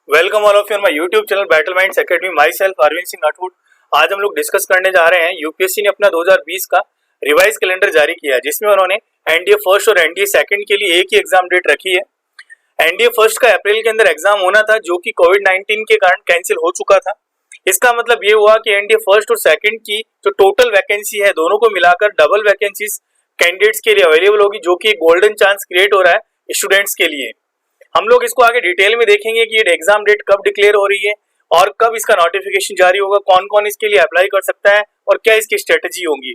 Welcome all of you on my YouTube channel battle minds academy. Myself Arvind Singh Rathore. आज हम लोग discuss करने जा रहे हैं यूपीएससी ने अपना 2020 का रिवाइज कैलेंडर जारी किया है, जिसमें उन्होंने एनडीए फर्स्ट और एनडीए सेकंड के लिए एक ही एग्जाम डेट रखी है। एनडीए फर्स्ट का अप्रैल के अंदर एग्जाम होना था, जो कि कोविड-19 के कारण कैंसिल हो चुका था। इसका मतलब ये हुआ कि एनडीए फर्स्ट और सेकंड की जो टोटल वैकेंसी है, दोनों को मिलाकर डबल वैकेंसीज कैंडिडेट्स के लिए अवेलेबल होगी, जो कि गोल्डन चांस क्रिएट हो रहा है स्टूडेंट्स के लिए। हम लोग इसको आगे डिटेल में देखेंगे कि ये एग्जाम डेट कब डिक्लेयर हो रही है और कब इसका नोटिफिकेशन जारी होगा, कौन कौन इसके लिए अप्लाई कर सकता है और क्या इसकी स्ट्रेटेजी होगी।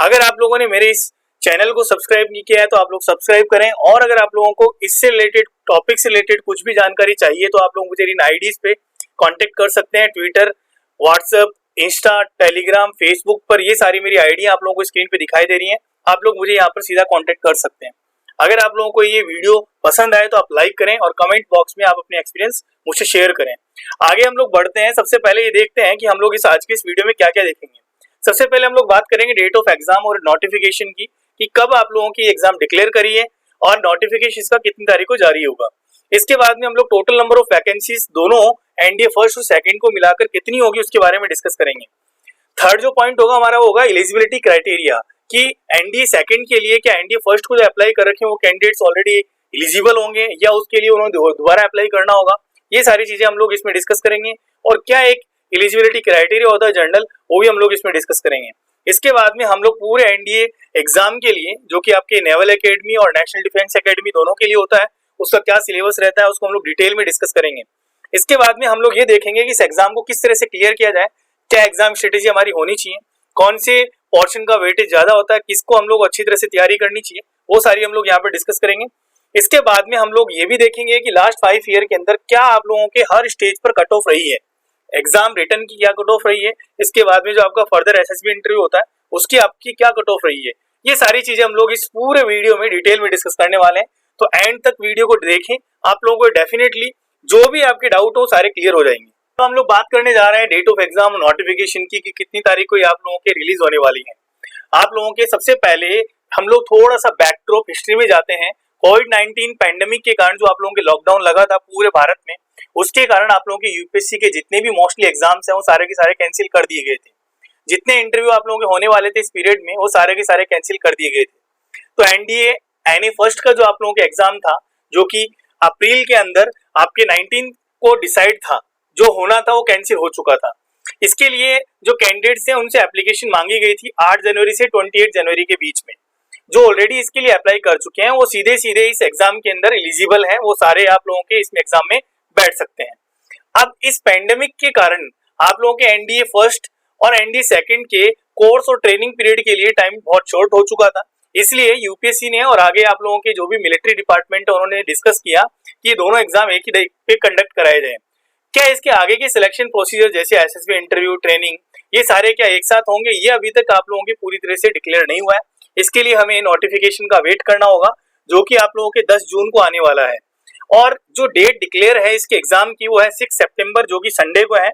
अगर आप लोगों ने मेरे इस चैनल को सब्सक्राइब नहीं किया है तो आप लोग सब्सक्राइब करें, और अगर आप लोगों को इससे रिलेटेड टॉपिक से रिलेटेड कुछ भी जानकारी चाहिए तो आप लोग मुझे इन आईडीज पे कॉन्टेक्ट कर सकते हैं। Twitter, WhatsApp, Insta, Telegram, Facebook पर ये सारी मेरी आईडी आप लोगों को स्क्रीन पे दिखाई दे रही है। आप लोग मुझे यहाँ पर सीधा कॉन्टेक्ट कर सकते हैं। अगर आप लोगों को ये वीडियो पसंद आए तो आप लाइक करें और कमेंट बॉक्स में आप अपने एक्सपीरियंस मुझसे शेयर करें। आगे हम लोग बढ़ते हैं। सबसे पहले ये देखते हैं कि हम लोग आज के इस वीडियो में क्या क्या देखेंगे। सबसे पहले हम लोग बात करेंगे डेट ऑफ एग्जाम और नोटिफिकेशन की, कि कब आप लोगों की एग्जाम डिक्लेयर करी है और नोटिफिकेशन इसका कितनी तारीख को जारी होगा। इसके बाद में हम लोग टोटल नंबर ऑफ वैकेंसीज दोनों एनडीए फर्स्ट और सेकंड को मिलाकर कितनी होगी उसके बारे में डिस्कस करेंगे। थर्ड जो पॉइंट होगा हमारा होगा एलिजिबिलिटी क्राइटेरिया, कि एनडीए सेकंड के लिए क्या एनडीए फर्स्ट को जो अप्लाई कर रखे हैं वो कैंडिडेट्स ऑलरेडी एलिजिबल होंगे या उसके लिए उन्होंने दोबारा अप्लाई करना होगा। ये सारी चीजें हम लोग इसमें डिस्कस करेंगे, और क्या एक एलिजिबिलिटी क्राइटेरिया होता है जनरल, वो भी हम लोग इसमें डिस्कस करेंगे। इसके बाद में हम लोग पूरे एनडीए एग्जाम के लिए, जो कि आपके नेवल एकेडमी और नेशनल डिफेंस एकेडमी दोनों के लिए होता है, उसका क्या सिलेबस रहता है उसको हम लोग डिटेल में डिस्कस करेंगे। इसके बाद में हम लोग ये देखेंगे कि इस एग्जाम को किस तरह से क्लियर किया जाए, क्या एग्जाम स्ट्रेटेजी हमारी होनी चाहिए, कौन से पोर्शन का वेटेज ज्यादा होता है, किसको हम लोग अच्छी तरह से तैयारी करनी चाहिए, वो सारी हम लोग यहाँ पर डिस्कस करेंगे। इसके बाद में हम लोग ये भी देखेंगे कि लास्ट 5 ईयर के अंदर क्या आप लोगों के हर स्टेज पर कट ऑफ रही है, एग्जाम रिटर्न की क्या कट ऑफ रही है, इसके बाद में जो आपका फर्दर एसएसबी इंटरव्यू होता है उसकी आपकी क्या कट ऑफ रही है। ये सारी चीजें हम लोग इस पूरे वीडियो में डिटेल में डिस्कस करने वाले हैं, तो एंड तक वीडियो को देखें। आप लोगों को डेफिनेटली जो भी आपके डाउट हो सारे क्लियर हो जाएंगे। तो हम लोग बात करने जा रहे हैं डेट ऑफ एग्जाम नोटिफिकेशन की, कि कितनी तारीख को ये आप लोगों के रिलीज होने वाली है। आप लोगों के सबसे पहले हम लोग थोड़ा सा बैकड्रॉप हिस्ट्री में जाते हैं। कोविड-19 पैंडेमिक के कारण जो आप लोगों के लॉकडाउन लगा था पूरे भारत में, उसके कारण आप लोगों के यूपीएससी के जितने भी मोस्टली एग्जाम्स हैं वो सारे के सारे कैंसिल कर दिए गए थे। जितने इंटरव्यू आप लोगों के होने वाले थे इस पीरियड में वो सारे के सारे कैंसिल कर दिए गए थे। तो एनडीए एनए फर्स्ट का जो आप लोगों के एग्जाम था, जो कि अप्रैल के अंदर आपके 19 को डिसाइड था, जो होना था वो कैंसिल हो चुका था। इसके लिए जो कैंडिडेट्स हैं उनसे एप्लीकेशन मांगी गई थी 8 जनवरी से 28 जनवरी के बीच में। जो ऑलरेडी इसके लिए अप्लाई कर चुके हैं वो सीधे सीधे इस एग्जाम के अंदर एलिजिबल हैं, वो सारे आप लोगों के इसमें एग्जाम में बैठ सकते हैं। अब इस पैंडेमिक के कारण आप लोगों के एनडीए फर्स्ट और एनडीए सेकंड के कोर्स और ट्रेनिंग पीरियड के लिए टाइम बहुत शॉर्ट हो चुका था। इसलिए यूपीएससी ने और आगे आप लोगों के जो भी मिलिट्री डिपार्टमेंट है उन्होंने डिस्कस किया कि ये दोनों एग्जाम एक ही डे पे कंडक्ट कराए जाए। क्या इसके आगे के सिलेक्शन प्रोसीजर जैसे एसएसबी इंटरव्यू, ट्रेनिंग, ये सारे क्या एक साथ होंगे, ये अभी तक आप लोगों के पूरी तरह से डिक्लेयर नहीं हुआ है। इसके लिए हमें नोटिफिकेशन का वेट करना होगा, जो कि आप लोगों के 10 जून को आने वाला है। और जो डेट डिक्लेयर है इसके एग्जाम की वो है 6 सितंबर, जो कि संडे को है।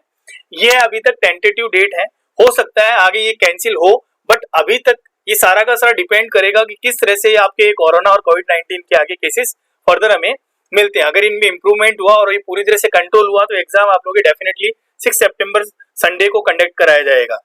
ये अभी तक टेंटेटिव डेट है, हो सकता है आगे ये कैंसिल हो, बट अभी तक ये सारा का सारा डिपेंड करेगा कि किस तरह से आपके कोरोना और कोविड-19 के आगे केसेस फर्दर हमें मिलते हैं। अगर इनमें इंप्रूवमेंट हुआ और ये पूरी तरह से कंट्रोल हुआ तो एग्जाम आप लोगों के डेफिनेटली 6 सितंबर संडे को कंडक्ट कराया जाएगा।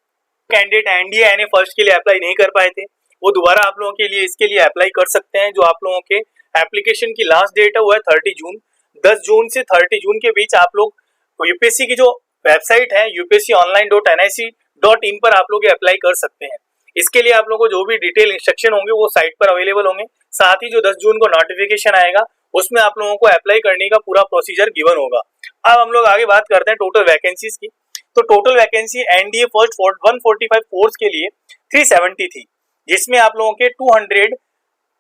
कैंडिडेट एनडीए एनए फर्स्ट के लिए अप्लाई नहीं कर पाए थे, वो दोबारा आप लोगों के लिए इसके लिए अप्लाई कर सकते हैं। जो आप लोगों के एप्लीकेशन की लास्ट डेट है वो है 30 जून। 10 जून से 30 जून के बीच आप लोग यूपीएससी की जो वेबसाइट है upsconline.nic.in पर आप लोग अप्लाई कर सकते हैं। इसके लिए आप लोगों को जो भी डिटेल इंस्ट्रक्शन होंगे वो साइट पर अवेलेबल होंगे। साथ ही जो 10 जून को नोटिफिकेशन आएगा उसमें आप लोगों को अप्लाई करने का पूरा प्रोसीजर गिवन होगा। अब हम लोग आगे बात करते हैं टोटल वैकेंसीज की। तो total vacancy NDA first 145 force के लिए 370 थी, जिसमें आप लोगों के 200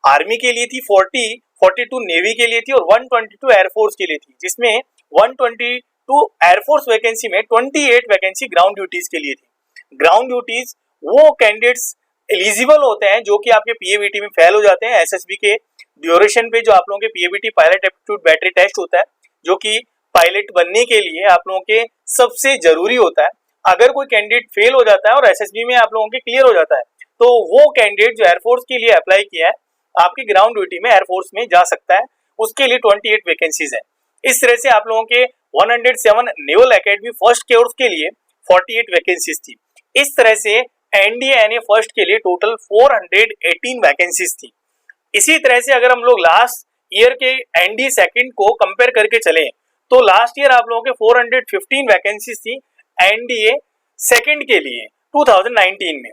आर्मी के लिए थी, 42 नेवी के लिए थी और 122 एयरफोर्स के लिए थी, जिसमें 122 एयरफोर्स वैकेंसी में 28 वैकेंसी ग्राउंड ड्यूटीज के लिए थी। ग्राउंड ड्यूटीज वो कैंडिडेट्स एलिजिबल होते हैं जो कि आपके पीएबीटी में फेल हो जाते हैं। एसएसबी के ड्यूरेशन पे जो आप लोगों के PABT pilot aptitude battery test होता है, जो कि पायलट बनने के लिए आप लोगों के सबसे जरूरी होता है। अगर कोई कैंडिडेट फेल हो जाता है और एसएसबी में आप लोगों के क्लियर हो जाता है तो वो कैंडिडेट जो एयरफोर्स के लिए अप्लाई किया है आपकी ग्राउंड ड्यूटी में एयरफोर्स में जा सकता है। उसके लिए 28 वैकेंसीज है। इस तरह से आप लोगों के 107 नेवल एकेडमी फर्स्ट कोर्स के लिए 48 वैकेंसीज थी। इस तरह से NDA फर्स्ट के लिए टोटल 418 वैकेंसीज थी। इसी तरह से अगर हम लोग लास्ट ईयर के NDA सेकंड को कंपेयर करके चलें तो लास्ट ईयर आप लोगों के 415 वैकेंसीज थी NDA सेकंड के लिए 2019 में।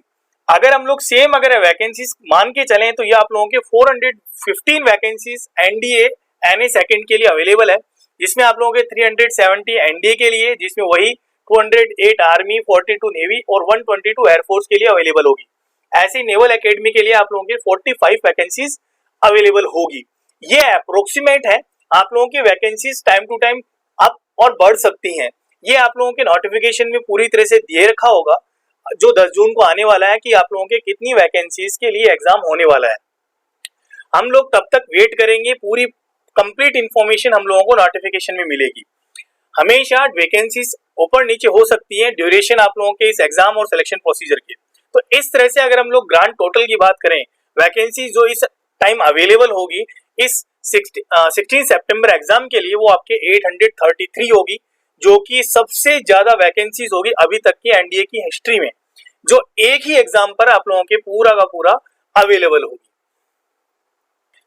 अगर हम लोग सेम अगर वैकेंसीज मान के चलें तो ये आप लोगों के 415 वैकेंसीज NDA सेकंड के लिए अवेलेबल है, जिसमें आप लोगों के 370 NDA के लिए, जिसमें वही 208 आर्मी, 42 नेवी और 122 एयरफोर्स के लिए अवेलेबल होगी। ऐसे नेवल एकेडमी के लिए आप लोगों के 45 वैकेंसीज अवेलेबल होगी। ये अप्रोक्सीमेट है, आप लोगों की vacancies time to time up और बढ़ सकती हैं। ये आप लोगों के नोटिफिकेशन में पूरी तरह से दिए रखा होगा जो 10 जून को आने वाला है कि आप लोगों के कितनी वैकेंसीज के लिए एग्जाम होने वाला है। हम लोग तब तक वेट करेंगे, पूरी कंप्लीट इंफॉर्मेशन हम लोगों को नोटिफिकेशन में मिलेगी। हमेशा वैकेंसीज ऊपर नीचे हो सकती है ड्यूरेशन आप लोगों के इस एग्जाम और सिलेक्शन प्रोसीजर की। तो इस तरह से अगर हम लोग ग्रांड टोटल की बात करें, वैकेंसी जो इस टाइम अवेलेबल होगी इस 16 सितंबर एग्जाम के लिए वो आपके 833 होगी, जो कि सबसे ज्यादा वैकेंसीज होगी अभी तक की एनडीए की हिस्ट्री में, जो एक ही एग्जाम पर आप लोगों के पूरा का पूरा अवेलेबल होगी।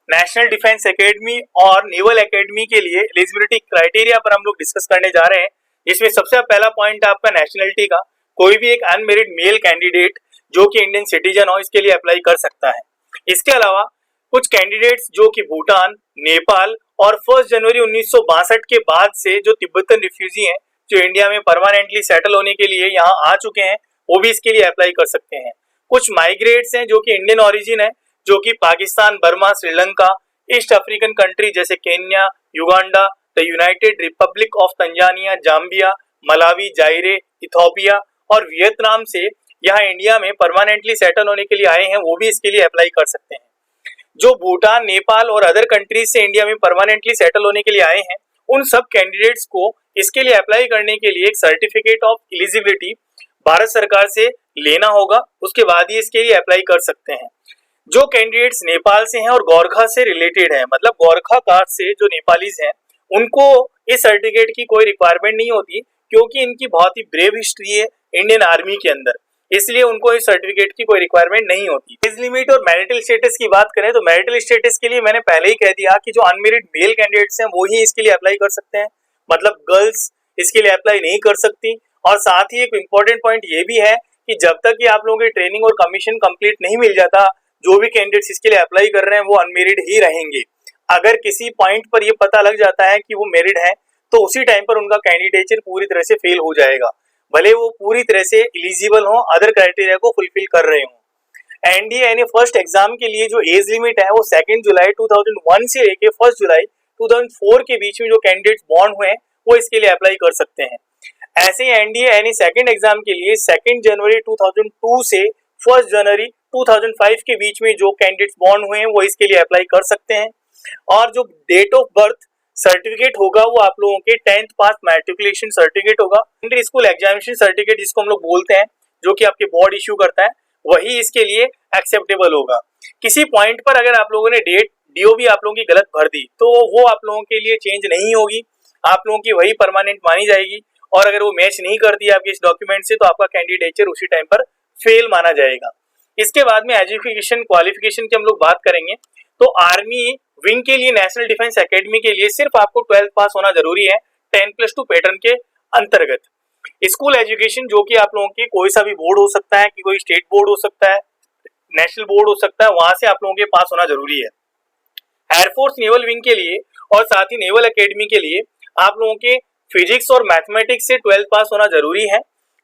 नेशनल डिफेंस एकेडमी और नेवल एकेडमी के लिए एलिजिबिलिटी क्राइटेरिया पर हम लोग डिस्कस करने जा रहे हैं। इसमें सबसे पहला पॉइंट है आपका नेशनलिटी का। कोई भी एक अनमेरिड मेल कैंडिडेट जो कि इंडियन सिटीजन हो इसके लिए अप्लाई कर सकता है। इसके अलावा कुछ कैंडिडेट्स जो कि भूटान, नेपाल और 1 जनवरी 1962 के बाद से जो तिब्बतन रिफ्यूजी हैं जो इंडिया में परमानेंटली सेटल होने के लिए यहाँ आ चुके हैं, वो भी इसके लिए अप्लाई कर सकते हैं। कुछ माइग्रेट्स हैं जो कि इंडियन ओरिजिन है, जो कि Pakistan, Burma, Sri Lanka, East African country जैसे Kenya, Uganda, the United Republic of Tanzania, Zambia, Malawi, Zaire, Ethiopia और वियतनाम से यहाँ इंडिया में परमानेंटली सेटल होने के लिए आए हैं, वो भी इसके लिए अप्लाई कर सकते हैं। जो भूटान, नेपाल और अदर कंट्रीज से इंडिया में परमानेंटली सेटल होने के लिए आए हैं, उन सब कैंडिडेट्स को इसके लिए अप्लाई करने के लिए एक सर्टिफिकेट ऑफ एलिजिबिलिटी भारत सरकार से लेना होगा, उसके बाद ही इसके लिए अप्लाई कर सकते हैं। जो कैंडिडेट्स नेपाल से हैं और गोरखा से रिलेटेड हैं, मतलब गोरखा कास्ट से जो नेपालीज हैं, उनको इस सर्टिफिकेट की कोई रिक्वायरमेंट नहीं होती, क्योंकि इनकी बहुत ही ब्रेव हिस्ट्री है इंडियन आर्मी के अंदर, इसलिए उनको इस सर्टिफिकेट की कोई रिक्वायरमेंट नहीं होती। एज लिमिट और मैरिटल स्टेटस की बात करें तो मैरिटल स्टेटस के लिए मैंने पहले ही कह दिया कि जो अनमेरिड मेल कैंडिडेट्स हैं वो ही इसके लिए अप्लाई कर सकते हैं, मतलब गर्ल्स इसके लिए अप्लाई नहीं कर सकती। और साथ ही एक इम्पोर्टेंट पॉइंट ये भी है कि जब तक कि आप लोगों की ट्रेनिंग और कमीशन कंप्लीट नहीं मिल जाता, जो भी कैंडिडेट्स इसके लिए अप्लाई कर रहे हैं वो अनमेरिड ही रहेंगे। अगर किसी पॉइंट पर ये पता लग जाता है कि वो मेरिड है तो उसी टाइम पर उनका कैंडिडेचर पूरी तरह से फेल हो जाएगा, भले वो पूरी तरह से एलिजिबल हो, अदर क्राइटेरिया को फुलफिल कर रहे हो। एनडीए फर्स्ट एग्जाम के लिए जो एज लिमिट है वो 2 जुलाई 2001 से लेके 1 जुलाई 2004 के बीच में जो कैंडिडेट्स बॉर्न हुए हैं वो इसके लिए अप्लाई कर सकते हैं। ऐसे ही एनडीए सेकंड एग्जाम के लिए 2 जनवरी 2002 से 1 जनवरी 2005 के बीच में जो कैंडिडेट्स बॉर्न हुए हैं वो इसके लिए अप्लाई कर सकते हैं। और जो डेट ऑफ बर्थ सर्टिफिकेट होगा वो आप लोगों के 10th पास मैट्रिकुलेशन सर्टिफिकेट होगा। सेकेंडरी स्कूल एग्जामिनेशन सर्टिफिकेट जिसको हम लोग बोलते हैं, जो कि आपके बोर्ड इश्यू करता है, वही इसके लिए एक्सेप्टेबल होगा। किसी पॉइंट पर अगर आप लोगों ने डेट डीओबी आप लोगों की गलत भर दी तो वो आप लोगों के लिए चेंज नहीं होगी, आप लोगों की वही परमानेंट मानी जाएगी। और अगर वो मैच नहीं करती आपके इस डॉक्यूमेंट से तो आपका कैंडिडेचर उसी टाइम पर फेल माना जाएगा। इसके बाद में एजुकेशन क्वालिफिकेशन की हम लोग बात करेंगे तो आर्मी विंग के लिए नेशनल डिफेंस एकेडमी के लिए सिर्फ आपको 12th पास होना जरूरी है 10+2 पैटर्न के अंतर्गत। स्कूल एजुकेशन जो कि आप लोगों के कोई सा भी बोर्ड हो सकता है, कि कोई स्टेट बोर्ड हो सकता है, नेशनल बोर्ड हो सकता है, वहां से आप लोगों के पास होना जरूरी है। एयरफोर्स नेवल विंग के लिए और साथ ही नेवल एकेडमी के लिए आप लोगों के फिजिक्स और मैथमेटिक्स से 12th पास होना जरूरी है।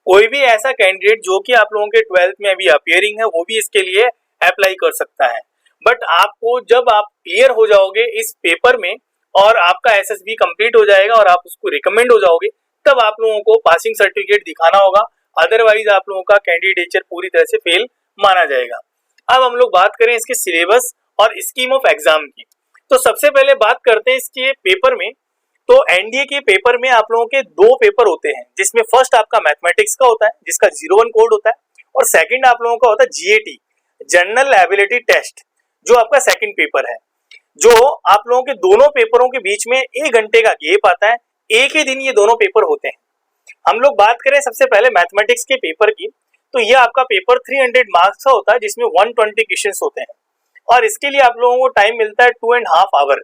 कोई भी ऐसा कैंडिडेट जो कि आप लोगों के 12th में अभी अपियरिंग है वो भी इसके लिए अप्लाई कर सकता है। बट आपको जब आप क्लियर हो जाओगे इस पेपर में और आपका एसएसबी कंप्लीट हो जाएगा और आप उसको रिकमेंड हो जाओगे, तब आप लोगों को पासिंग सर्टिफिकेट दिखाना होगा, अदरवाइज आप लोगों का कैंडिडेचर पूरी तरह से फेल माना जाएगा। अब हम लोग बात करें इसके सिलेबस और स्कीम ऑफ एग्जाम की, तो सबसे पहले बात करते हैं इसके पेपर में। तो एनडीए के पेपर में आप लोगों के 2 पेपर होते हैं, जिसमें फर्स्ट आपका मैथमेटिक्स का होता है जिसका 01 कोड होता है, और सेकंड आप लोगों का होता है जीएटी जनरल एबिलिटी टेस्ट, जो आपका सेकंड पेपर है। जो आप लोगों के दोनों पेपरों के बीच में 1 घंटे का गैप आता है, एक ही दिन ये दोनों पेपर होते हैं। हम लोग बात करें सबसे पहले मैथमेटिक्स के पेपर की, तो ये आपका पेपर 300 मार्क्स का होता है जिसमें 120 क्वेश्चंस होते हैं और इसके लिए आप लोगों को टाइम मिलता है 2.5 आवर।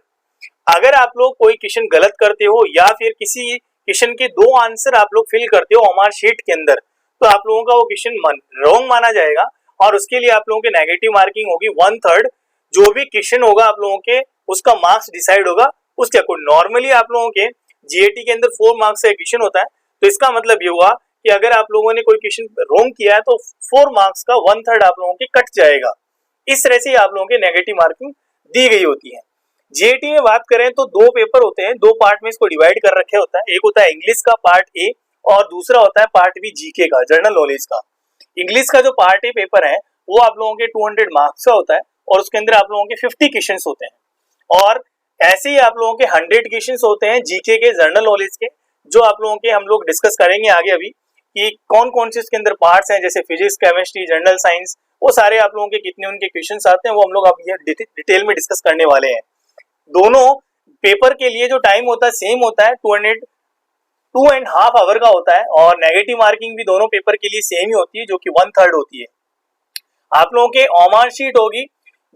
अगर आप लोग कोई क्वेश्चन गलत करते हो या फिर किसी क्वेश्चन के 2 आंसर आप लोग फिल करते हो ओएमआर शीट के अंदर, तो आप लोगों का वो क्वेश्चन रॉन्ग माना जाएगा और उसके लिए आप लोगों की नेगेटिव मार्किंग होगी 1/3। जो भी क्वेश्चन होगा आप लोगों के उसका मार्क्स डिसाइड होगा उसके अकॉर्डिंग। नॉर्मली आप लोगों के जीएटी के अंदर 4 मार्क्स का क्वेश्चन होता है, तो इसका मतलब ये हुआ कि अगर आप लोगों ने कोई क्वेश्चन रॉन्ग किया है तो 4 मार्क्स का 1/3 आप लोगों के कट जाएगा। इस तरह से आप लोगों के नेगेटिव मार्किंग दी गई होती है। जीएटी में बात करें तो 2 पेपर होते हैं, 2 पार्ट में इसको डिवाइड कर रखे होता है। एक होता है इंग्लिश का पार्ट ए और दूसरा होता है पार्ट बी जीके का, जनरल नॉलेज का। इंग्लिश का जो पार्ट ए पेपर है वो आप लोगों के 200 मार्क्स का होता है और उसके अंदर आप लोगों के 50 क्वेश्चंस होते हैं और ऐसे ही आप लोगों के 100 क्वेश्चंस होते हैं जीके के, जनरल नॉलेज के, जो आप लोगों के हम लोग डिस्कस करेंगे आगे अभी कि कौन कौन से इसके अंदर पार्ट्स हैं, जैसे फिजिक्स, केमिस्ट्री, जनरल साइंस, वो सारे आप लोगों के कितने उनके क्वेश्चंस आते हैं वो हम लोग अब ये डिटेल में डिस्कस करने वाले हैं। दोनों पेपर के लिए जो टाइम होता है सेम होता है, 2.5 आवर का होता है और नेगेटिव मार्किंग भी दोनों पेपर के लिए सेम ही होती है जो कि 1/3 होती है। आप लोगों के ओएमआर शीट होगी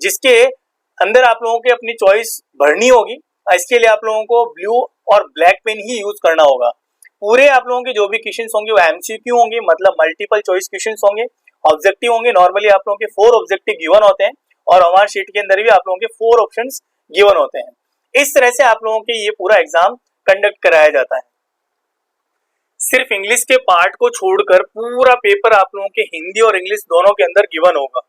जिसके अंदर आप लोगों के अपनी चॉइस भरनी होगी। इसके लिए आप लोगों को ब्लू और ब्लैक पेन ही यूज करना होगा। पूरे आप लोगों के जो भी क्वेश्चंस होंगे वो एमसीक्यू होंगे, मतलब मल्टीपल चॉइस क्वेश्चंस होंगे। ऑब्जेक्टिव होंगे, नॉर्मली आप लोगों के 4 ऑब्जेक्टिव गिवन होते हैं और ओएमआर शीट के अंदर भी आप लोगों के 4 ऑप्शंस गिवन होते हैं। इस तरह से आप लोगों के ये पूरा एग्जाम कंडक्ट कराया जाता है। सिर्फ इंग्लिश के पार्ट को छोड़कर पूरा पेपर आप लोगों के हिंदी और इंग्लिश दोनों के अंदर गिवन होगा।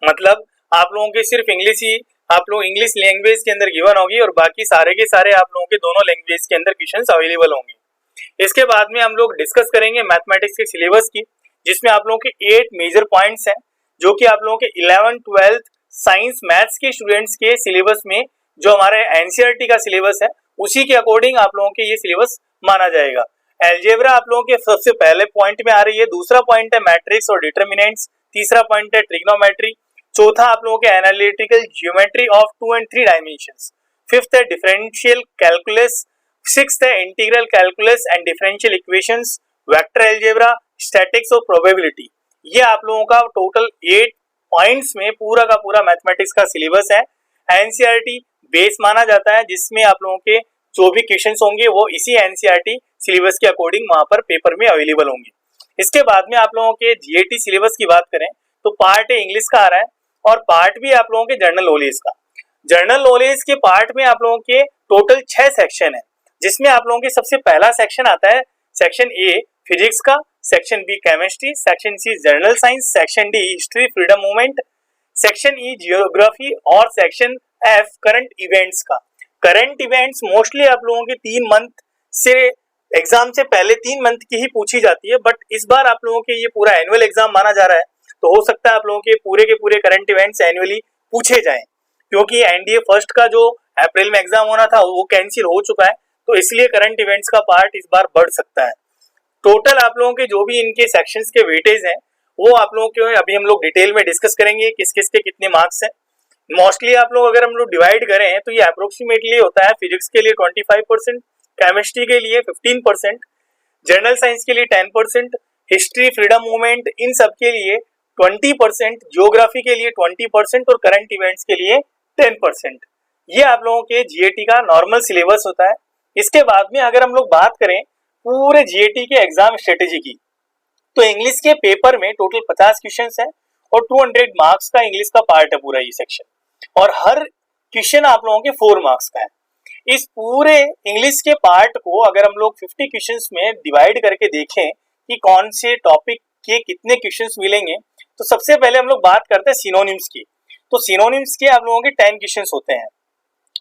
मतलब आप लोगों के सिर्फ इंग्लिश ही आप लोग इंग्लिश लैंग्वेज के अंदर गिवन होगी और बाकी सारे के सारे आप लोगों के दोनों लैंग्वेज के अंदर क्वेश्चंस अवेलेबल होंगे। इसके बाद में हम लोग डिस्कस करेंगे मैथमेटिक्स के सिलेबस की, जिसमें आप लोगों के 8 मेजर पॉइंट्स हैं जो कि आप लोगों के 11th 12th साइंस मैथ्स के स्टूडेंट्स के सिलेबस में जो हमारे एनसीईआरटी का सिलेबस है उसी के अकॉर्डिंग आप लोगों के ये सिलेबस माना जाएगा। एलजेब्रा आप लोगों के सबसे पहले पॉइंट में आ रही है, दूसरा पॉइंट है मैट्रिक्स और डिटरमिनेंट्स, तीसरा पॉइंट है ट्रिग्नोमेट्री, चौथा आप लोगों के analytical geometry of 2 and 3 dimensions, fifth है डिफरेंशियल कैलकुलस, सिक्स्थ है integral calculus and differential equations, vector algebra, statics और प्रोबेबिलिटी। ये आप लोगों का टोटल 8 पॉइंट्स में पूरा का पूरा मैथमेटिक्स का सिलेबस है। एनसीईआरटी बेस माना जाता है जिसमें आप लोगों के जो भी क्वेश्चंस होंगे वो इसी एनसीईआरटी सिलेबस के अकॉर्डिंग वहां पर पेपर में अवेलेबल होंगे। इसके बाद में आप लोगों के जीएटी सिलेबस की बात करें तो पार्ट ए इंग्लिश का आ रहा है और पार्ट भी आप लोगों के जनरल नॉलेज का। जनरल नॉलेज के पार्ट में आप लोगों के टोटल 6 सेक्शन है, जिसमें आप लोगों के सबसे पहला सेक्शन आता है सेक्शन ए फिजिक्स का, section B chemistry, section C general science, section D history freedom movement, section E geography और सेक्शन एफ करंट इवेंट्स का। करंट इवेंट्स मोस्टली आप लोगों के 3 मंथ से एग्जाम से पहले 3 मंथ की ही पूछी जाती है, बट इस बार आप लोगों के ये पूरा एनुअल एग्जाम माना जा रहा है तो हो सकता है आप लोगों के पूरे करंट इवेंट्स एनुअली पूछे जाएं, क्योंकि एनडीए फर्स्ट का जो अप्रैल में एग्जाम होना था वो कैंसिल हो चुका है, तो इसलिए करंट इवेंट्स का पार्ट इस बार बढ़ सकता है। टोटल आप लोगों के जो भी इनके सेक्शंस के वेटेज हैं वो आप लोगों के अभी हम लोग डिटेल में डिस्कस करेंगे किस किस के कितने मार्क्स हैं। मोस्टली आप लोग अगर हम लोग डिवाइड करें तो ये अप्रोक्सीमेटली होता है फिजिक्स के लिए 25%, केमिस्ट्री के लिए 15%, जनरल साइंस के लिए 10%, हिस्ट्री फ्रीडम मूवमेंट इन सब के लिए 20%, ज्योग्राफी के लिए 20% और करंट इवेंट्स के लिए 10%। ये आप लोगों के जीएटी का नॉर्मल सिलेबस होता है। इसके बाद में अगर हम लोग बात करें पूरे जीएटी के एग्जाम स्ट्रेटेजी की, तो इंग्लिश के पेपर में टोटल 50 क्वेश्चंस है और 200 मार्क्स का इंग्लिश का पार्ट है पूरा ये सेक्शन, और हर क्वेश्चन आप लोगों के 4 मार्क्स का है। इस पूरे इंग्लिश के पार्ट को अगर हम लोग 50 क्वेश्चंस में डिवाइड करके देखें कि कौन से टॉपिक के कितने क्वेश्चंस मिलेंगे, तो सबसे पहले हम लोग बात करते हैं सिनोनिम्स की। तो सिनोनिम्स के आप लोगों के 10 क्वेश्चंस होते हैं,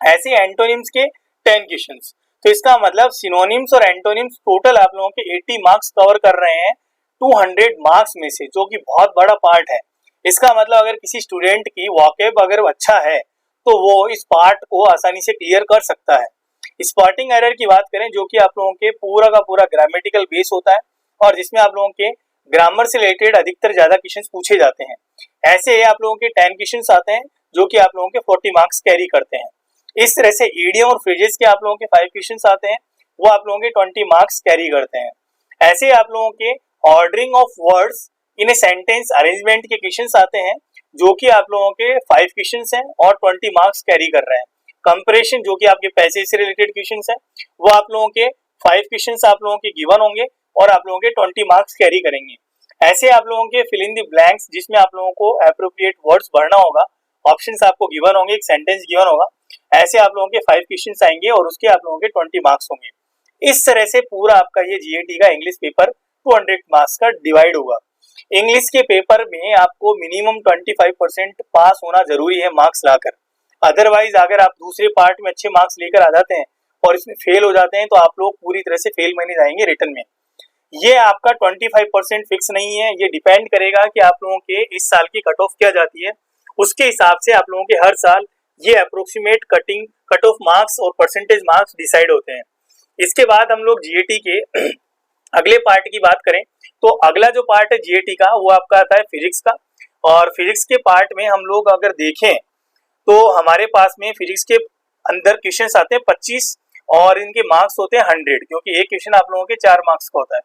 ऐसे एंटोनिम्स के 10 क्वेश्चंस। तो इसका मतलब सिनोनिम्स और एंटोनिम्स टोटल आप लोगों के 80 मार्क्स कवर कर रहे हैं 200 मार्क्स में से, जो कि बहुत बड़ा पार्ट है। इसका मतलब अगर किसी स्टूडेंट की वॉकेब अगर अच्छा है तो वो इस पार्ट को आसानी से क्लियर कर सकता है। स्पॉटिंग एरर की बात करें जो कि आप लोगों के पूरा का पूरा ग्रामेटिकल बेस होता है और जिसमें आप लोगों के ग्रामर से रिलेटेड अधिकतर ज्यादा क्वेश्चंस पूछे जाते हैं। ऐसे आप लोगों के 10 क्वेश्चंस आते हैं जो कि आप लोगों के 40 मार्क्स कैरी करते हैं। इस तरह से ईडियम और फ्रेजेस के आप लोगों के 5 क्वेश्चंस आते हैं वो आप लोगों के 20 मार्क्स कैरी करते हैं। ऐसे आप लोगों के ordering of words in a sentence arrangement के क्वेश्चंस आते हैं, जो कि आप लोगों के 5 क्वेश्चंस हैं और 20 मार्क्स कैरी कर रहे हैं। कंपैरिजन जो कि आपके पैसे से रिलेटेड क्वेश्चंस हैं, वो आप लोगों के 5 क्वेश्चंस आप लोगों के गिवन होंगे और आप लोगों के 20 मार्क्स कैरी करेंगे। ऐसे आप लोगों के फिल इन द ब्लैंक्स, जिसमें आप लोगों को एप्रोप्रिएट वर्ड्स भरना होगा, ऑप्शंस आपको गिवन होंगे, एक सेंटेंस गिवन होगा, ऐसे आप लोगों के 5 क्वेश्चंस आएंगे और उसके आप लोगों के 20 मार्क्स होंगे। इस तरह से पूरा आपका ये जीएटी का इंग्लिश पेपर 200 मार्क्स का डिवाइड होगा। इंग्लिश के पेपर में आपको मिनिमम 25% पास होना जरूरी है मार्क्स लाकर, अदरवाइज अगर आप दूसरे पार्ट में अच्छे मार्क्स लेकर आ जाते हैं और इसमें फेल हो जाते हैं तो आप लोग पूरी तरह से फेल माने जाएंगे रिटर्न में। ये आपका 25% फिक्स नहीं है, ये डिपेंड करेगा कि आप लोगों के इस साल की कट ऑफ क्या जाती है, उसके हिसाब से आप लोगों के हर साल ये अप्रोक्सीमेट कट ऑफ मार्क्स और परसेंटेज मार्क्स डिसाइड होते हैं। इसके बाद हम लोग जीएटी के अगले पार्ट की बात करें तो अगला जो पार्ट है जीएटी का वो आपका आता है फिजिक्स का। और फिजिक्स के पार्ट में हम लोग अगर देखें तो हमारे पास में फिजिक्स के अंदर क्वेश्चंस आते हैं 25 और इनके मार्क्स होते हैं 100, क्योंकि एक क्वेश्चन आप लोगों के 4 मार्क्स का होता है।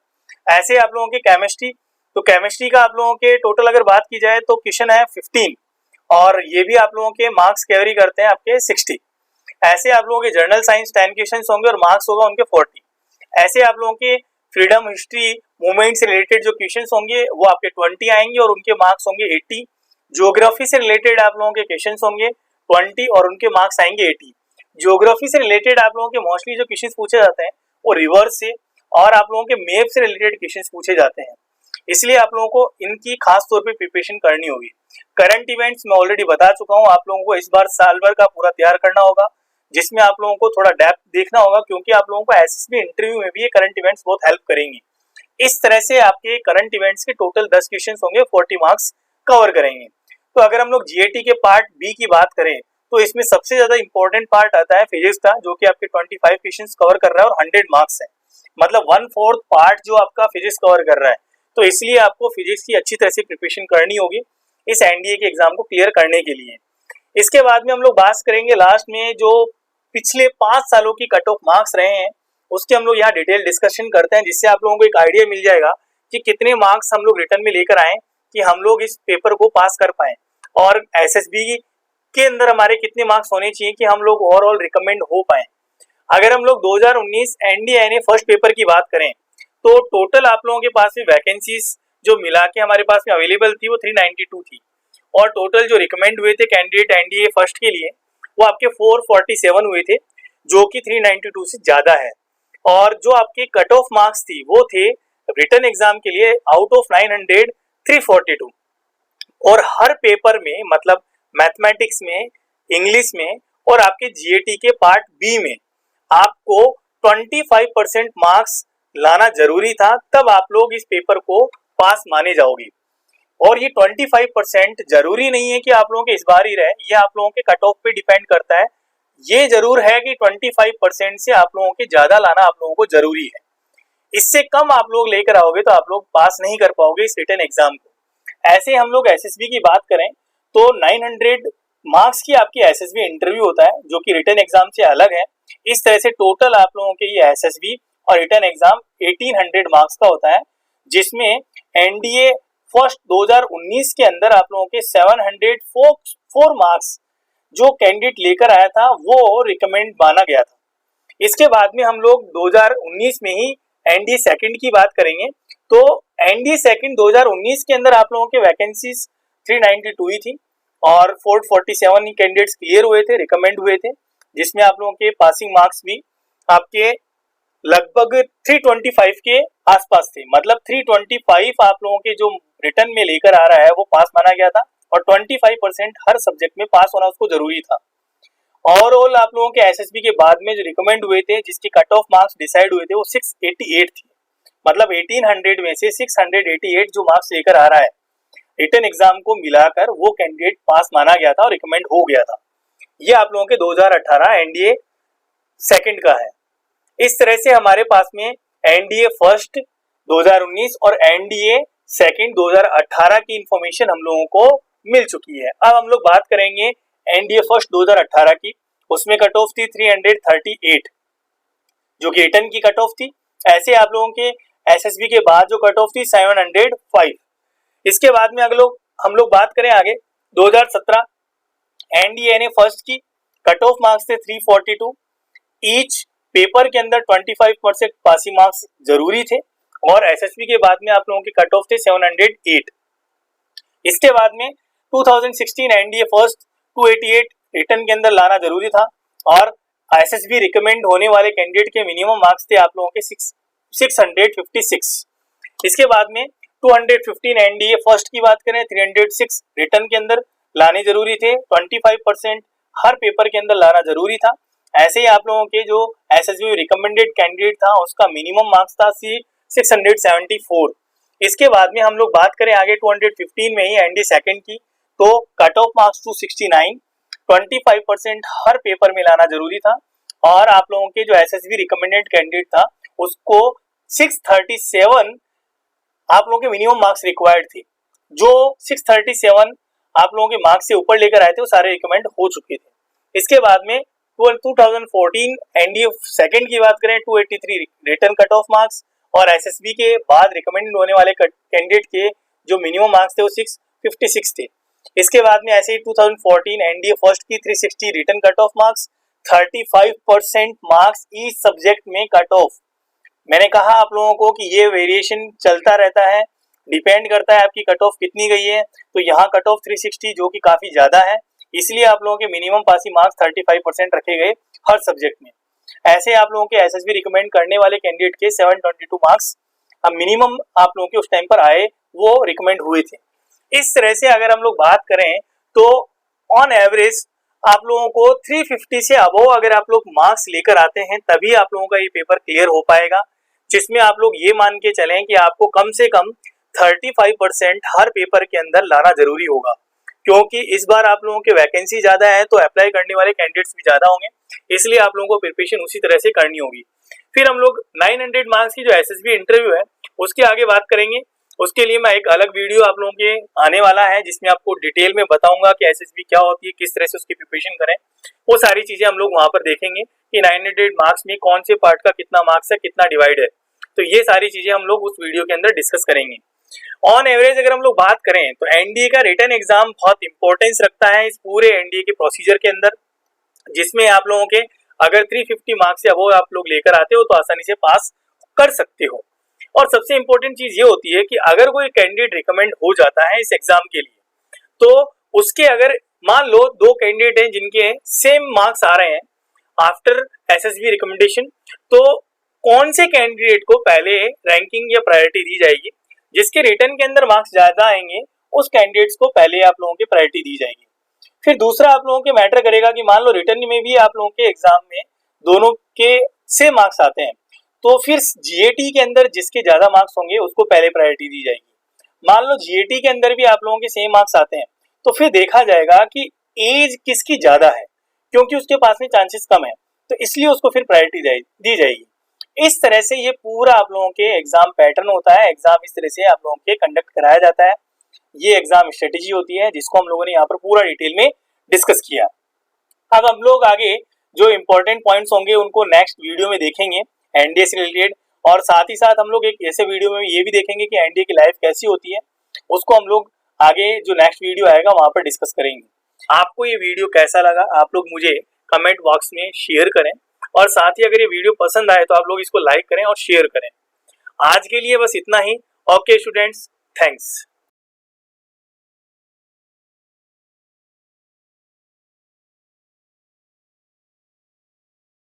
ऐसे आप लोगों के केमिस्ट्री, तो केमिस्ट्री का आप लोगों के टोटल अगर बात की जाए तो क्वेश्चन है 15 और ये भी आप लोगों के मार्क्स कैरी करते हैं आपके 60। ऐसे आप लोगों के जनरल साइंस 10 क्वेश्चन होंगे और मार्क्स होगा उनके 40। ऐसे आप लोगों के फ्रीडम, हिस्ट्री, मूवमेंट से रिलेटेड जो क्वेश्चन होंगे वो आपके 20 आएंगे और उनके मार्क्स होंगे 80। ज्योग्राफी से रिलेटेड आप लोगों के क्वेश्चन होंगे 20 और उनके मार्क्स आएंगे 80। ज्योग्राफी से रिलेटेड आप लोगों के मोस्टली जो क्वेश्चन पूछे जाते हैं वो रिवर्स से और आप लोगों के मैप से रिलेटेड क्वेश्चन पूछे जाते हैं, इसलिए आप लोगों को इनकी खास तौर पे प्रिपरेशन करनी होगी। करंट इवेंट्स मैं ऑलरेडी बता चुका हूँ, आप लोगों को इस बार साल भर का पूरा तैयार करना होगा, जिसमें आप लोगों को थोड़ा डेप्थ देखना होगा, क्योंकि आप लोगों को एसएसबी इंटरव्यू में भी ये करंट इवेंट्स बहुत हेल्प करेंगे। इस तरह से आपके करंट इवेंट्स के टोटल 10 क्वेश्चन होंगे, 40 मार्क्स कवर करेंगे। तो अगर हम लोग जीएटी के पार्ट बी की बात करें तो इसमें सबसे ज्यादा इंपॉर्टेंट पार्ट आता है फिजिक्स का, जो कि आपके 25 क्वेश्चन कवर कर रहा है और 100 मार्क्स है, मतलब 1/4 पार्ट जो आपका फिजिक्स कवर कर रहा है। तो इसलिए आपको फिजिक्स की अच्छी तरह से प्रिपरेशन करनी होगी इस एनडीए के एग्जाम को क्लियर करने के लिए। इसके बाद में हम लोग बात करेंगे लास्ट में जो पिछले 5 सालों की कट ऑफ मार्क्स रहे हैं, उसके हम लोग यहाँ डिटेल डिस्कशन करते हैं, जिससे आप लोगों को एक आइडिया मिल जाएगा कि कितने मार्क्स हम लोग रिटर्न में लेकर आए कि हम लोग इस पेपर को पास कर पाए और एसएसबी के अंदर हमारे कितने मार्क्स होने चाहिए कि हम लोग ओवरऑल रिकमेंड हो पाए। अगर हम लोग 2019 एनडीए फर्स्ट पेपर की बात करें तो टोटल आप लोगों के पास में वैकेंसीज जो मिला के हमारे पास में अवेलेबल थी वो 392 थी और टोटल जो रिकमेंड हुए थे कैंडिडेट एनडीए फर्स्ट के लिए वो आपके 447 हुए थे, जो कि 392 से ज्यादा है। और जो आपके कट ऑफ मार्क्स थी वो थे रिटन एग्जाम के लिए आउट ऑफ 900 342। और हर पेपर में मतलब मैथमेटिक्स में, इंग्लिश में और आपके जीएटी के पार्ट बी में आपको 25% मार्क्स लाना जरूरी था, तब आप लोग इस पेपर को पास माने जाओगे। और ये 25% जरूरी नहीं है कि आप लोगों के इस बार ही रहे, ये आप लोगों के कट ऑफ पे डिपेंड करता है। ये जरूर है कि 25% से आप लोगों के ज्यादा लाना आप लोगों को जरूरी है, इससे कम आप लोग लेकर आओगे तो आप लोग पास नहीं कर पाओगे इस रिटन एग्जाम को। ऐसे हम लोग एसएसबी की बात करें तो 900 मार्क्स की आपकी एसएसबी इंटरव्यू होता है, जो कि रिटन एग्जाम से अलग है। इस तरह से टोटल आप लोगों के ये एसएसबी और रिटन एग्जाम 1800 मार्क्स का होता है, जिसमें एनडीए फर्स्ट 2019 के अंदर आप लोगों के 704 मार्क्स जो कैंडिडेट लेकर आया था वो रिकमेंड माना गया था। इसके बाद में हम लोग 2019 में ही एनडीए सेकंड की बात करेंगे तो एनडीए सेकंड 2019 के अंदर आप लोगों के वैकेंसीज 392 ही थी और 447 कैंडिडेट्स क्लियर हुए थे, रिकमेंड हुए थे, जिसमें आप लोगों के पासिंग मार्क्स भी आपके लगभग 325 के आसपास थे, मतलब 325 आप लोगों के जो रिटर्न में लेकर आ रहा है वो पास माना गया था और 25% हर सब्जेक्ट में पास होना उसको जरूरी था। ओवरऑल आप लोगों के एसएसबी के बाद में जो रिकमेंड हुए थे जिसके कट ऑफ मार्क्स डिसाइड हुए थे वो 688 थी, मतलब 1800 में से 688 जो मार्क्स लेकर आ रहा है रिटन एग्जाम को मिलाकर वो कैंडिडेट पास माना गया था और रिकमेंड हो गया था। ये आप लोगों के 2018 एनडीए सेकंड का है। इस तरह से हमारे पास में एनडीए फर्स्ट 2019 और एनडीए सेकंड 2018 की इंफॉर्मेशन हम लोगों को मिल चुकी है। अब हम लोग बात करेंगे एनडीए फर्स्ट 2018 की, उसमें कट ऑफ थी 338। जो कि रिटर्न की कट ऑफ थी। ऐसे आप लोगों के एसएसबी के बाद जो कट ऑफ थी 705। इसके बाद में अगर हम लोग बात करें आगे 2017 एनडीए ने फर्स्ट की कट ऑफ मार्क्स थे 342। ईच पेपर के अंदर 25% पासिंग मार्क्स जरूरी थे और एसएसबी के बाद में आप लोगों के कट ऑफ थे 708। इसके बाद में 2016 एनडीए फर्स्ट 288 रिटर्न के अंदर लाना जरूरी था और एसएसबी रिकमेंड होने वाले कैंडिडेट के मिनिमम मार्क्स थे आप लोगों के 656। इसके बाद में 215 एनडीए फर्स्ट की बात करें 306 रिटर्न के अंदर लाने जरूरी थे। 25% हर पेपर के अंदर लाना जरूरी था। ऐसे ही आप लोगों के जो एसएसबी रिकमेंडेड कैंडिडेट था उसका मिनिमम मार्क्स था 674। इसके बाद में हम लोग बात करें आगे 215 में ही एनडी सेकंड की, तो कट ऑफ मार्क्स 269, 25% हर पेपर में लाना जरूरी था और आप लोगों के जो एसएसबी रिकमेंडेड कैंडिडेट था उसको 637 आप लोगों के मिनिमम मार्क्स रिक्वायर्ड थे। जो 637 आप लोगों के मार्क्स से ऊपर लेकर आए थे वो सारे रिकमेंड हो चुके थे। इसके बाद में 2014 एनडीए सेकंड की बात करें 283 रिटर्न कट ऑफ मार्क्स और एसएसबी के बाद रिकमेंड होने वाले कैंडिडेट के जो मिनिमम मार्क्स थे वो 656 थे। इसके बाद में ऐसे ही 2014 एनडीए फर्स्ट की 360 return cut off marks, 35% marks each subject में कट ऑफ। मैंने कहा आप लोगों को कि ये वेरिएशन चलता रहता है, डिपेंड करता है आपकी कट ऑफ कितनी गई है। तो यहाँ कट ऑफ 360 जो कि काफी ज्यादा है, इसलिए आप लोगों के मिनिमम पासिंग मार्क्स 35% रखे गए हर सब्जेक्ट में। ऐसे आप लोगों के एसएसबी रिकमेंड करने वाले कैंडिडेट के 722 मार्क्स अब मिनिमम आप लोगों के उस टाइम पर आए, वो रिकमेंड हुए थे। इस तरह से अगर हम लोग बात करें तो ऑन एवरेज आप लोगों को 350 से अबव अगर आप लोग मार्क्स लेकर आते हैं तभी आप लोगों का ये पेपर क्लियर हो पाएगा, जिसमें आप लोग ये मान के चलें कि आपको कम से कम 35% हर पेपर के अंदर लाना जरूरी होगा, क्योंकि इस बार आप लोगों के वैकेंसी ज्यादा है तो अप्लाई करने वाले कैंडिडेट्स भी ज्यादा होंगे, इसलिए आप लोगों को प्रिपरेशन उसी तरह से करनी होगी। फिर हम लोग 900 मार्क्स की जो एसएसबी इंटरव्यू है उसके आगे बात करेंगे। उसके लिए मैं एक अलग वीडियो आप लोगों के आने वाला है जिसमें आपको डिटेल में बताऊंगा कि एसएसबी क्या होती है, किस तरह से उसकी प्रिपरेशन करें। वो सारी चीजें हम लोग वहां पर देखेंगे कि 900 मार्क्स में कौन से पार्ट का कितना मार्क्स है, कितना डिवाइड है। तो ये सारी चीजें हम लोग उस वीडियो के अंदर डिस्कस करेंगे। ऑन एवरेज अगर हम लोग बात करें तो एनडीए का रिटन एग्जाम बहुत इंपॉर्टेंस रखता है इस पूरे एनडीए के प्रोसीजर के अंदर, जिसमें आप लोगों के अगर 350 मार्क्स या वो आप लोग लेकर आते हो तो आसानी से पास कर सकते हो। और सबसे इंपॉर्टेंट चीज ये होती है कि अगर कोई कैंडिडेट रिकमेंड हो जाता है इस एग्जाम के लिए तो उसके अगर मान लो 2 कैंडिडेट हैं जिनके सेम मार्क्स आ रहे हैं आफ्टर एसएसबी रिकमेंडेशन, तो कौन से कैंडिडेट को पहले रैंकिंग या प्रायोरिटी दी जाएगी? जिसके रिटर्न के अंदर मार्क्स ज्यादा आएंगे उस कैंडिडेट्स को पहले आप लोगों की प्रायोरिटी दी जाएगी। फिर दूसरा आप लोगों के मैटर करेगा कि मान लो रिटर्न में भी आप लोगों के एग्जाम में दोनों के सेम मार्क्स आते हैं तो फिर जीएटी के अंदर जिसके ज्यादा मार्क्स होंगे उसको पहले प्रायोरिटी दी जाएगी। मान लो जीएटी के अंदर भी आप लोगों के सेम मार्क्स आते हैं तो फिर देखा जाएगा कि एज किसकी ज्यादा है, क्योंकि उसके पास में चांसेस कम है तो इसलिए उसको फिर प्रायोरिटी दी जाएगी। इस तरह से ये पूरा आप लोगों के एग्जाम पैटर्न होता है। एग्जाम इस तरह से आप लोगों के कंडक्ट कराया जाता है। ये एग्जाम स्ट्रेटेजी होती है जिसको हम लोगों ने यहाँ पर पूरा डिटेल में डिस्कस किया। अब हम लोग आगे जो इम्पोर्टेंट पॉइंट्स होंगे उनको नेक्स्ट वीडियो में देखेंगे एनडीए से रिलेटेड, और साथ ही साथ हम लोग एक ऐसे वीडियो में ये भी देखेंगे कि एनडीए की लाइफ कैसी होती है, उसको हम लोग आगे जो नेक्स्ट वीडियो आएगा वहां पर डिस्कस करेंगे। आपको ये वीडियो कैसा लगा आप लोग मुझे कमेंट बॉक्स में शेयर करें, और साथ ही अगर ये वीडियो पसंद आए तो आप लोग इसको लाइक करें और शेयर करें। आज के लिए बस इतना ही। Okay students, thanks.